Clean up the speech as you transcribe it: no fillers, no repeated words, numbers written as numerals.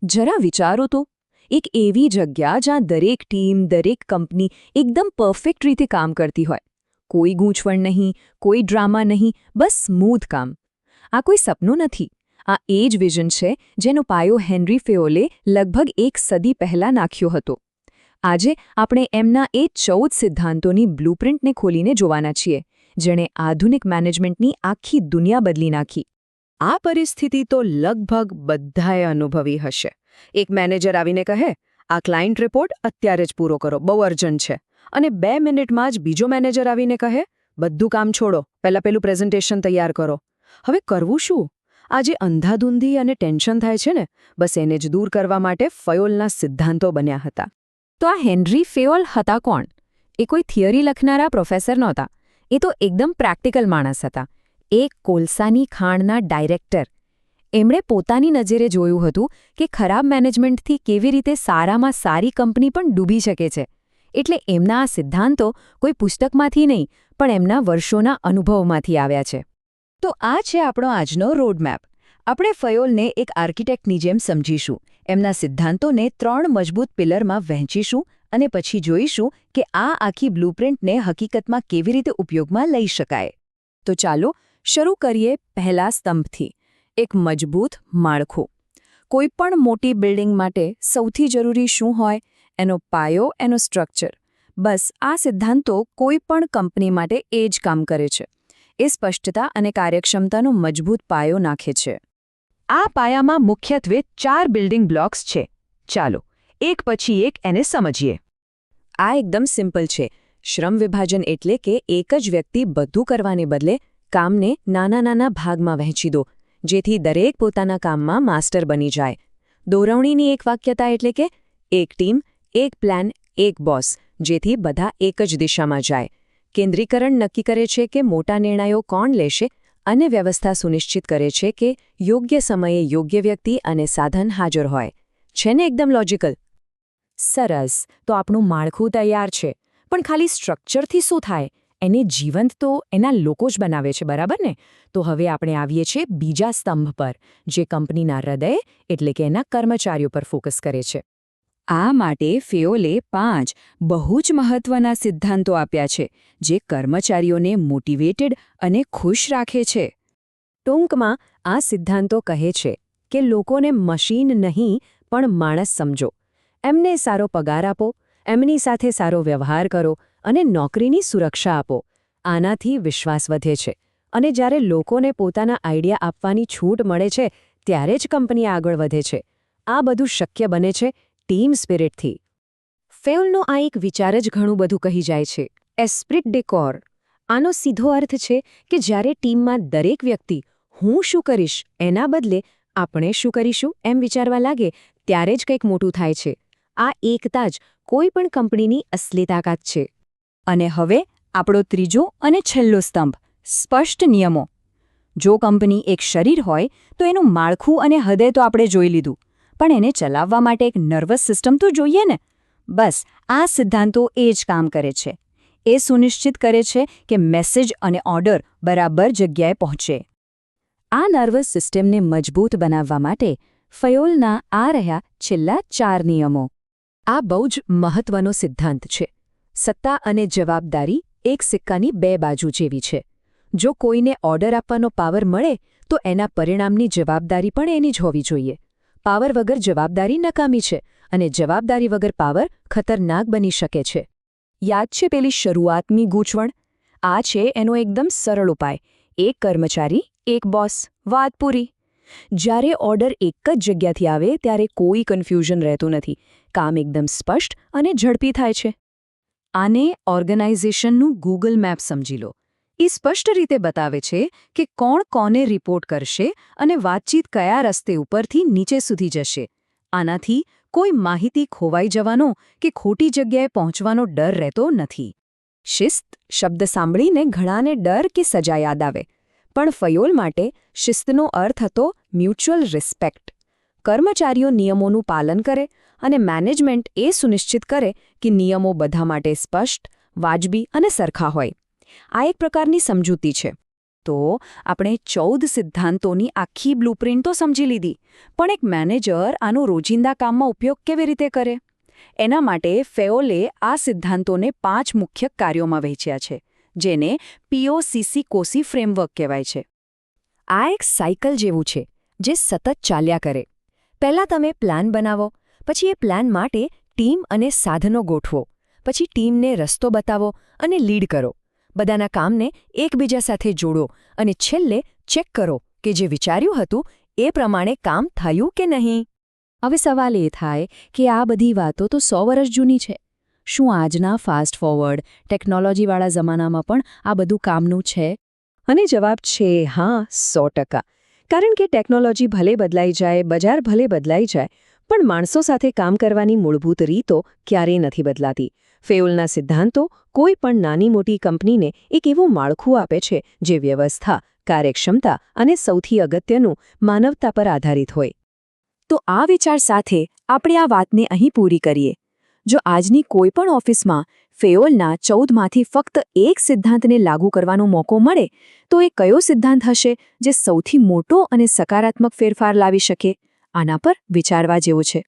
જરા વિચારો તો, એક એવી જગ્યા જ્યાં દરેક ટીમ, દરેક કંપની એકદમ પરફેક્ટ રીતે કામ કરતી હોય. કોઈ ગૂંચવણ નહીં, કોઈ ડ્રામા નહીં, બસ સ્મૂથ કામ. આ કોઈ સપનું નથી. આ એ જ વિઝન છે જેનો પાયો હેનરી ફેયોલે લગભગ એક સદી પહેલાં નાખ્યો હતો. આજે આપણે એમના એ 14 સિદ્ધાંતોની બ્લુપ્રિન્ટને ખોલીને જોવાના છીએ, જેણે આધુનિક મેનેજમેન્ટની આખી દુનિયા બદલી નાખી. આ પરિસ્થિતિ તો લગભગ બધાએ અનુભવી હશે. એક મેનેજર આવીને કહે, આ ક્લાયન્ટ રિપોર્ટ અત્યારે જ પૂરો કરો, બહુ અર્જન્ટ છે. અને 2 મિનિટમાં જ બીજો મેનેજર આવીને કહે, બધું કામ છોડો, પેલું પ્રેઝન્ટેશન તૈયાર કરો. હવે કરવું શું? આ જે અંધાધૂંધી અને ટેન્શન થાય છે ને, બસ એને જ દૂર કરવા માટે ફયોલના સિદ્ધાંતો બન્યા હતા. તો આ હેનરી ફેયોલ હતા કોણ? એ કોઈ થિયરી લખનારા પ્રોફેસર નહોતા. એ તો એકદમ પ્રેક્ટિકલ માણસ હતા. એક કોલસાની ખાણના ડાયરેક્ટર. એમણે પોતાની નજરે જોયું હતું કે ખરાબ મેનેજમેન્ટથી કેવી રીતે સારામાં સારી કંપની પણ ડૂબી શકે છે. એટલે એમના આ સિદ્ધાંતો કોઈ પુસ્તકમાંથી નહીં, પણ એમના વર્ષોના અનુભવમાંથી આવ્યા છે. તો આ છે આપણો આજનો રોડમેપ. આપણે ફયોલને એક આર્કિટેક્ટની જેમ સમજીશું, એમના સિદ્ધાંતોને 3 મજબૂત પિલરમાં વહેંચીશું અને પછી જોઈશું કે આ આખી બ્લુપ્રિન્ટને હકીકતમાં કેવી રીતે ઉપયોગમાં લઈ શકાય. તો ચાલો શરૂ કરીએ પહેલા સ્તંભથી. એક મજબૂત માળખું. કોઈપણ મોટી બિલ્ડિંગ માટે સૌથી જરૂરી શું હોય? એનો પાયો, એનો સ્ટ્રક્ચર. બસ આ સિદ્ધાંતો કોઈપણ કંપની માટે એ જ કામ કરે છે. એ સ્પષ્ટતા અને કાર્યક્ષમતાનો મજબૂત પાયો નાખે છે. આ પાયામાં મુખ્યત્વે 4 બિલ્ડિંગ બ્લોક્સ છે. ચાલો એક પછી એક એને સમજીએ. આ એકદમ સિમ્પલ છે. શ્રમ વિભાજન એટલે કે એક જ વ્યક્તિ બધું કરવાને બદલે કામને નાના નાના ભાગમાં વહેંચી દો, જેથી દરેક પોતાના કામમાં માસ્ટર બની જાય. દોરવણીની એક વાક્યતા એટલે કે એક ટીમ, એક પ્લાન, એક બોસ, જેથી બધા એક જ દિશામાં જાય. કેન્દ્રીકરણ નક્કી કરે છે કે મોટા નિર્ણયો કોણ લેશે, અને વ્યવસ્થા સુનિશ્ચિત કરે છે કે યોગ્ય સમયે યોગ્ય વ્યક્તિ અને સાધન હાજર હોય. છે ને એકદમ લોજિકલ? સરસ, તો આપણું માળખું તૈયાર છે. પણ ખાલી સ્ટ્રક્ચરથી શું થાય? એને જીવંત તો એના લોકો જ બનાવે છે, બરાબર ને? તો હવે આપણે આવીએ છીએ બીજા સ્તંભ પર, જે કંપનીના હૃદય એટલે કે એના કર્મચારીઓ પર ફોકસ કરે છે. આ માટે ફેયોલે 5 બહુ જ મહત્વના સિદ્ધાંતો આપ્યા છે, જે કર્મચારીઓને મોટિવેટેડ અને ખુશ રાખે છે. ટૂંકમાં આ સિદ્ધાંતો કહે છે કે લોકોને મશીન નહીં પણ માણસ સમજો. એમને સારો પગાર આપો, એમની સાથે સારો વ્યવહાર કરો અને નોકરીની સુરક્ષા આપો. આનાથી વિશ્વાસ વધે છે, અને જ્યારે લોકોને પોતાના આઈડિયા આપવાની છૂટ મળે છે, ત્યારે જ કંપની આગળ વધે છે. આ બધું શક્ય બને છે ટીમ સ્પિરિટથી. ફેયોલનો આ એક વિચાર જ ઘણું બધું કહી જાય છે. એસ્પ્રિટ ડે કોર. આનો સીધો અર્થ છે કે જ્યારે ટીમમાં દરેક વ્યક્તિ હું શું કરીશ એના બદલે આપણે શું કરીશું એમ વિચારવા લાગે, ત્યારે જ કંઈક મોટું થાય છે. આ એકતા જ કોઈ પણ કંપનીની અસલી તાકાત છે. અને હવે આપણો ત્રીજો અને છેલ્લો સ્તંભ, સ્પષ્ટ નિયમો. જો કંપની એક શરીર હોય તો એનું માળખું અને હૃદય તો આપણે જોઈ લીધું, પણ એને ચલાવવા માટે એક નર્વસ સિસ્ટમ તો જોઈએ ને. બસ આ સિદ્ધાંતો એ જ કામ કરે છે. એ સુનિશ્ચિત કરે છે કે મેસેજ અને ઓર્ડર બરાબર જગ્યાએ પહોંચે. આ નર્વસ સિસ્ટમને મજબૂત બનાવવા માટે ફયોલના આ રહ્યા છેલ્લા 4 નિયમો. આ બહુ જ મહત્વનો સિદ્ધાંત છે. સત્તા અને જવાબદારી એક સિક્કાની 2 બાજુ જેવી છે. જો કોઈને ઓર્ડર આપવાનો પાવર મળે તો એના પરિણામની જવાબદારી પણ એની જ હોવી જોઈએ. પાવર વગર જવાબદારી નકામી છે, અને જવાબદારી વગર પાવર ખતરનાક બની શકે છે. યાદ છે પેલી શરૂઆતની ગૂંચવણ? આ છે એનો એકદમ સરળ ઉપાય. એક કર્મચારી, એક બોસ, વાત પૂરી. જ્યારે ઓર્ડર એક જ જગ્યાથી આવે ત્યારે કોઈ કન્ફ્યુઝન રહેતું નથી. કામ એકદમ સ્પષ્ટ અને ઝડપી થાય છે. આને ઓર્ગેનાઇઝેશનનું ગૂગલ મેપ સમજી લો. એ સ્પષ્ટ રીતે બતાવે છે કે કોણ કોને રિપોર્ટ કરશે અને વાતચીત કયા રસ્તે ઉપરથી નીચે સુધી જશે. આનાથી કોઈ માહિતી ખોવાઈ જવાનો કે ખોટી જગ્યાએ પહોંચવાનો ડર રહેતો નથી. શિસ્ત શબ્દ સાંભળીને ઘણાને ડર કે સજા યાદ આવે, પણ ફયોલ માટે શિસ્તનો અર્થ હતો મ્યુચ્યુઅલ રિસ્પેક્ટ. કર્મચારીઓ નિયમોનું પાલન કરે અને મેનેજમેન્ટ એ સુનિશ્ચિત કરે કે નિયમો બધા માટે સ્પષ્ટ, વાજબી અને સરખા હોય. આ એક પ્રકારની સમજૂતી છે. તો આપણે 14 સિદ્ધાંતોની આખી બ્લુપ્રિન્ટ તો સમજી લીધી, પણ એક મેનેજર આનો રોજિંદા કામમાં ઉપયોગ કેવી રીતે કરે? એના માટે ફેઓલે આ સિદ્ધાંતોને 5 મુખ્ય કાર્યોમાં વહેંચ્યા છે, જેને POCC કોસી ફ્રેમવર્ક કહેવાય છે. આ એક સાયકલ જેવું છે, જે સતત ચાલ્યા કરે. પહેલાં તમે પ્લાન બનાવો, પછી એ પ્લાન માટે ટીમ અને સાધનો ગોઠવો, પછી ટીમને રસ્તો બતાવો અને લીડ કરો. બધાના કામને એકબીજા સાથે જોડો અને છેલ્લે ચેક કરો કે જે વિચાર્યું હતું એ પ્રમાણે કામ થયું કે નહીં. હવે સવાલ એ થાય કે આ બધી વાતો તો 100 વર્ષ જૂની છે. શું આજના ફાસ્ટ ફોરવર્ડ, ટેકનોલોજીવાળા જમાનામાં પણ આ બધું કામનું છે? અને જવાબ છે હા, 100%. કારણ કે ટેકનોલોજી ભલે બદલાઈ જાય, બજાર ભલે બદલાઈ જાય, પણ માણસો સાથે કામ કરવાની મૂળભૂત રીતો ક્યારેય નથી બદલાતી. ફેઓલના સિદ્ધાંતો કોઈ પણ નાની મોટી કંપનીને એક એવું માળખું આપે છે જે વ્યવસ્થા, કાર્યક્ષમતા અને સૌથી અગત્યનું માનવતા પર આધારિત હોય. તો આ વિચાર સાથે આપણે આ વાતને અહીં પૂરી કરીએ. જો આજની કોઈ પણ ઓફિસમાં ફેઓલના 14માંથી ફક્ત એક સિદ્ધાંતને લાગુ કરવાનો મોકો મળે, તો એ કયો સિદ્ધાંત હશે જે સૌથી મોટો અને સકારાત્મક ફેરફાર લાવી શકે? આના પર વિચારવા જેવું છે.